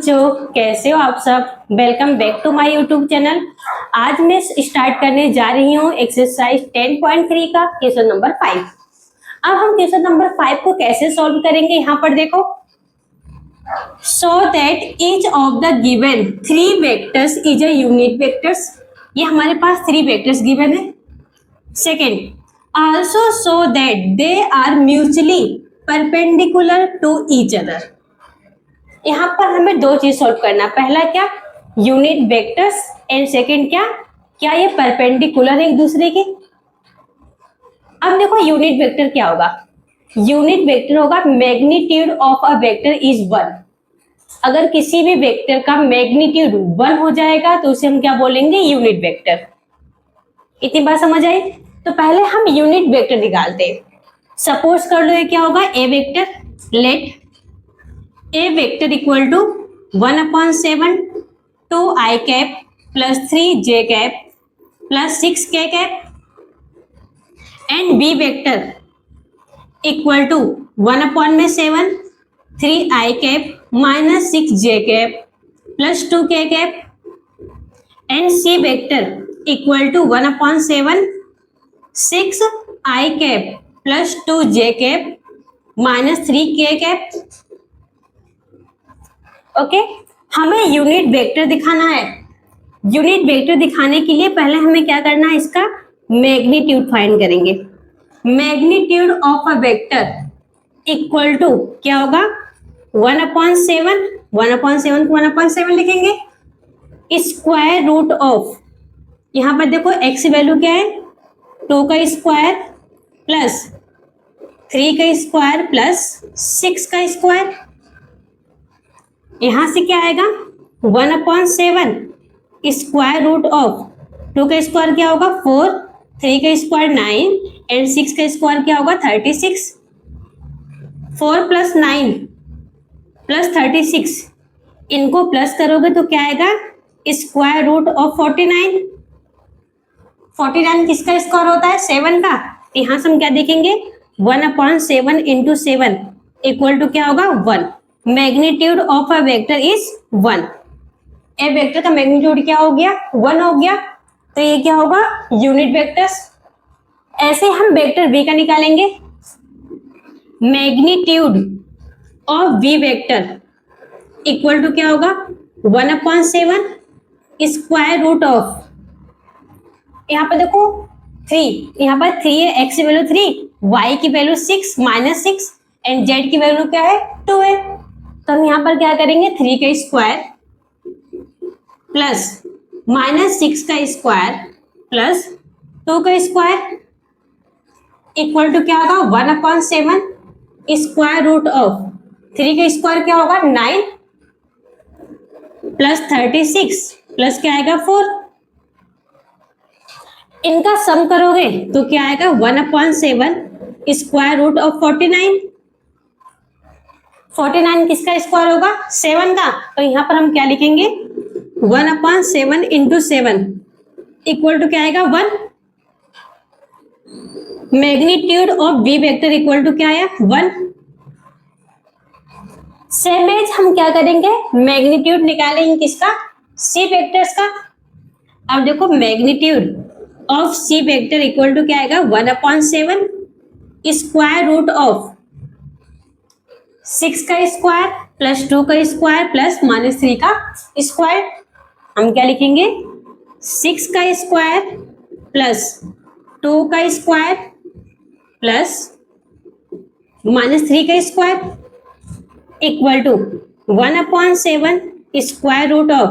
बच्चों, कैसे हो आप सब। Welcome back to my YouTube channel. आज मैं स्टार्ट करने जा रही हूँ एक्सरसाइज 10.3 का क्वेश्चन नंबर 5। अब हम क्वेश्चन नंबर 5 को कैसे सॉल्व करेंगे, यहाँ पर देखो। So that each of the given 3 vectors is a unit vectors. ये हमारे पास 3 वेक्टर्स गिवन है। Second, also so that they are mutually perpendicular to each other. यहाँ पर हमें दो चीज सॉल्व करना। पहला क्या, यूनिट वेक्टर्स, एंड सेकंड क्या ये परपेंडिकुलर है एक दूसरे के। अब देखो यूनिट वेक्टर क्या होगा। यूनिट वेक्टर होगा magnitude of a vector is 1। अगर किसी भी वेक्टर का मैग्नीट्यूड 1 हो जाएगा तो उसे हम क्या बोलेंगे, यूनिट वेक्टर। इतनी बात समझ आई। तो पहले हम यूनिट वेक्टर निकालते हैं। सपोज कर लो ये क्या होगा, A vector. Let A vector equal to 1/7 2i cap plus 3j cap plus 6k cap, and B vector equal to 1/7 3i cap minus 6j cap plus 2k cap, and C vector equal to 1/7 6i cap plus 2j cap minus 3k cap। Okay, हमें unit vector दिखाना है। Unit vector दिखाने के लिए पहले हमें क्या करना है, इसका मैग्नीट्यूड फाइंड करेंगे। Magnitude of a vector equal to क्या होगा, 1/7। 1/7 को 1/7 लिखेंगे। स्क्वायर रूट ऑफ, यहां पर देखो एक्स वैल्यू क्या है, 2 का स्क्वायर प्लस 3 का स्क्वायर प्लस 6 का स्क्वायर। यहां से क्या आएगा, 1/7 स्क्वायर रूट ऑफ 2 का स्क्वायर क्या होगा 4, 3 का स्क्वायर 9 एंड 6 का स्क्वायर क्या होगा 36। 4 + 9 + 36, इनको प्लस करोगे तो क्या आएगा, स्क्वायर रूट ऑफ 49। 49 किसका स्क्वायर होता है, 7 का। यहां से हम क्या देखेंगे, 1/7 × 7 इक्वल टू क्या होगा 1। Magnitude of a vector is 1। A vector का मैग्नीट्यूड क्या हो गया, 1 हो गया। तो ये क्या होगा, यूनिट वेक्टर्स। ऐसे हम वेक्टर v का निकालेंगे। Magnitude of v vector equal to क्या होगा, 1/7 स्क्वायर रूट ऑफ, यहाँ पर देखो 3, यहाँ पर 3 है, x की वैल्यू 3, y की वैल्यू 6 -6 एंड z की वैल्यू क्या है 2 है। तो हम यहाँ पर क्या करेंगे, 3 का स्क्वायर प्लस -6 का स्क्वायर प्लस 2 का स्क्वायर इक्वल टू क्या होगा, 1/7 स्क्वायर रूट ऑफ 3 का स्क्वायर क्या होगा 9 प्लस 36 प्लस क्या आएगा 4। इनका सम करोगे तो क्या आएगा, 1/7 स्क्वायर रूट ऑफ 49। 49 किसका स्क्वायर होगा, 7 का। तो यहाँ पर हम क्या लिखेंगे, 1/7 × 7 इक्वल टू क्या आएगा 1। Magnitude of v vector equal to क्या आया 1। सेम एज हम क्या करेंगे, मैग्नीट्यूड निकालेंगे किसका, c वेक्टर्स का। अब देखो magnitude of c vector equal to क्या आएगा, 1/7 स्क्वायर रूट ऑफ 6 का स्क्वायर प्लस 2 का स्क्वायर प्लस -3 का स्क्वायर। हम क्या लिखेंगे, 6 का स्क्वायर प्लस 2 का स्क्वायर प्लस -3 का square equal to 1/7 square root of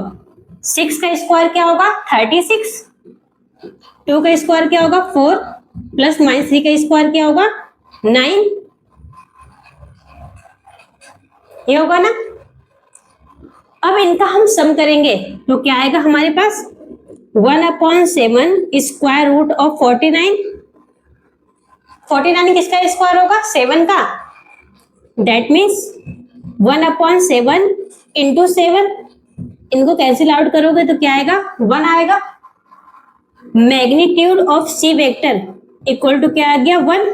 6 का स्क्वायर क्या होगा 36, 2 का स्क्वायर क्या होगा 4 प्लस -3 का स्क्वायर क्या होगा 9। ये होगा ना। अब इनका हम सम करेंगे तो क्या आएगा हमारे पास, 1/7 स्क्वायर रूट ऑफ 49। 49 किसका स्क्वायर होगा, 7 का। दैट मीन्स 1/7 × 7, इनको कैंसिल आउट करोगे तो क्या आएगा 1 आएगा। Magnitude of C vector equal to क्या आ गया 1।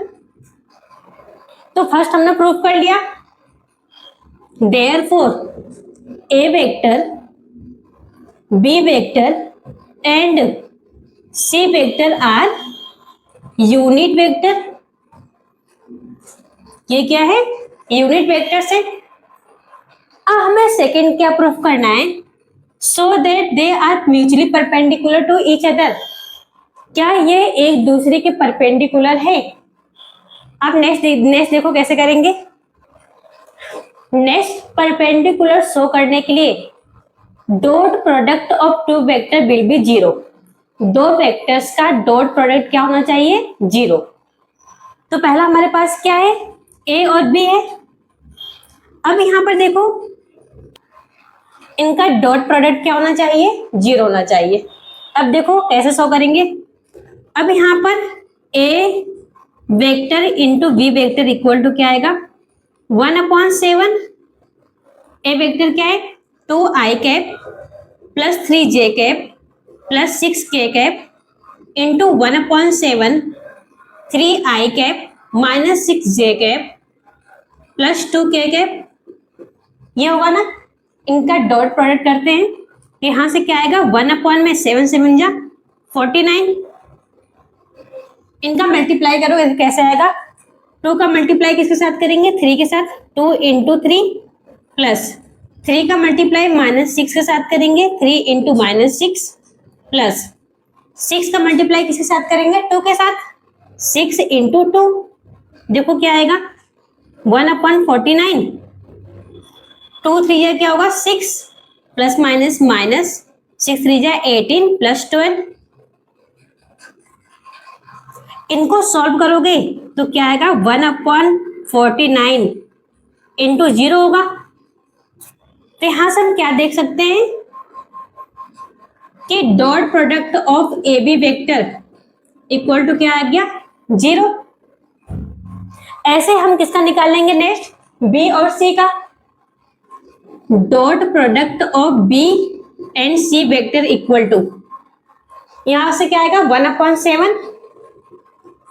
तो फर्स्ट हमने प्रूफ कर लिया। Therefore A vector, B vector and C vector are unit vector. ये क्या है? यूनिट वेक्टर्स है। अब हमें सेकंड क्या प्रूफ करना है? So that they are mutually perpendicular to each other. क्या ये एक दूसरे के परपेंडिकुलर है? अब नेक्स्ट देखो कैसे करेंगे। नेक्स्ट परपेंडिकुलर शो करने के लिए dot product of two vector will be zero. दो वेक्टर्स का डॉट प्रोडक्ट क्या होना चाहिए? जीरो। तो पहला हमारे पास क्या है? ए और बी है। अब यहां पर देखो इनका डॉट प्रोडक्ट क्या होना चाहिए? जीरो होना चाहिए। अब देखो कैसे शो करेंगे। अब यहां पर A vector into B vector equal to क्या आएगा? 1/7। ए वेक्टर क्या है? 2i cap plus 3j cap plus 6k cap into 1/7 3i cap minus 6j cap plus 2k cap. ये होगा ना। इनका डॉट प्रोडक्ट करते हैं। यहां से क्या आएगा? 1/7 7 जा 49। इनका मल्टीप्लाई करो कैसे आएगा? 2 का मल्टीप्लाई किसके साथ करेंगे? 3 के साथ। 2 इंटू 3 प्लस 3 का मल्टीप्लाई माइनस 6 के साथ करेंगे। 3 इंटू माइनस 6 प्लस 6 का मल्टीप्लाई किसके साथ करेंगे? 2 के साथ। 6 इंटू 2 देखो क्या आएगा? 1/49। 2 3 जा क्या होगा? 6 प्लस माइनस माइनस 6 3 जा 18 प्लस 12। इनको सॉल्व करोगे तो क्या आएगा? 1/49 इंटू 0 होगा। तो यहां से हम क्या देख सकते हैं कि dot product of A B vector equal to क्या आ गया? 0। ऐसे हम किसका निकालेंगे नेक्स्ट? बी और सी का। Dot product of B and C vector equal to यहां से क्या आएगा? 1/7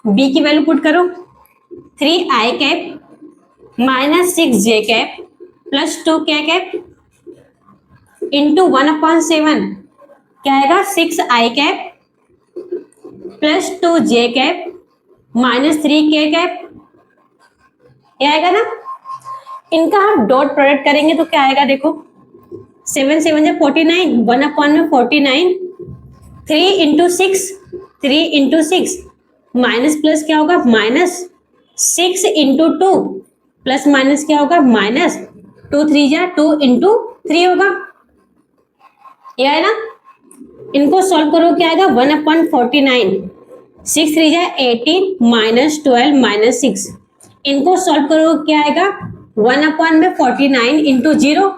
बी की वैल्यू पुट करो 3i cap minus 6j cap plus 2k cap into 1/7 क्या आएगा? 6i cap plus 2j cap minus 3k cap. ये आएगा ना। इनका हम डॉट प्रोडक्ट करेंगे तो क्या आएगा? देखो 7 7 जा 49 1/49 3 इंटू 6 3 इंटू 6 माइनस प्लस क्या होगा? माइनस 6 इंटू 2 प्लस माइनस क्या होगा? माइनस 2 3 जा 2 इंटू 3 होगा। ये है ना। इनको सॉल्व करो क्या आएगा? 1/49 6 3 जा 18 माइनस 12 माइनस 6। इनको सॉल्व करो क्या आएगा? 1/49 into 0।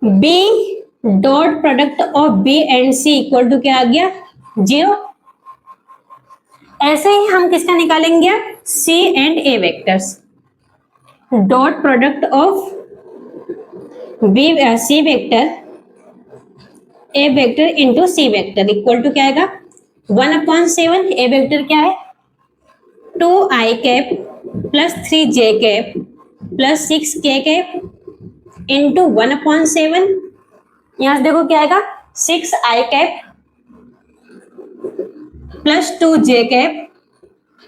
B dot product of B and C equal to क्या आ गया? 0। ऐसे ही हम किसका निकालेंगे? C and A vectors. Dot product of B C vector A vector into C vector equal to क्या आएगा? 1/7 ए वेक्टर क्या है? 2i cap plus 3j cap plus 6k cap into 1/7 यहां से देखो क्या आएगा? 6i cap plus 2j cap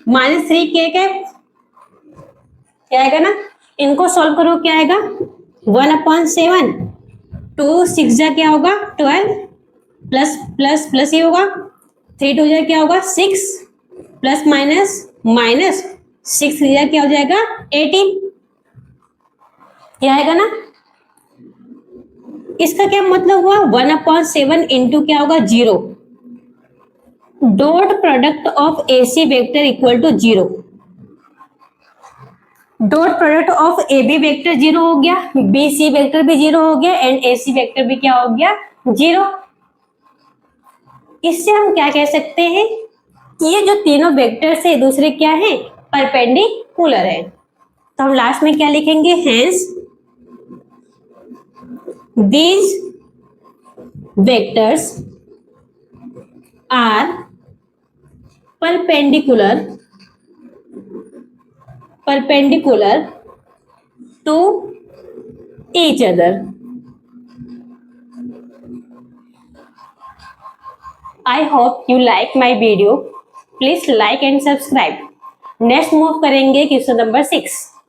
minus 3k cap. क्या आएगा ना। इनको सॉल्व करो क्या आएगा? 1/7 2 6 जा क्या होगा? 12 प्लस प्लस प्लस ये होगा 3 2 जा क्या होगा? 6 प्लस माइनस माइनस 6 3 जा क्या हो जाएगा? 18। क्या आएगा ना। इसका क्या मतलब हुआ? 1/7 इंटू क्या होगा? 0। Dot product of A C vector equal to 0। Dot product of A B vector 0 हो गया, बी सी वेक्टर भी 0 हो गया एंड ए सी वेक्टर भी क्या हो गया? 0। इससे हम क्या कह सकते हैं कि ये जो तीनों वेक्टर्स है दूसरे क्या है? परपेंडिकुलर है। तो हम लास्ट में क्या लिखेंगे? Hence these vectors are perpendicular to each other. I hope you like my video. Please like and subscribe. Next move करेंगे क्वेश्चन नंबर 6.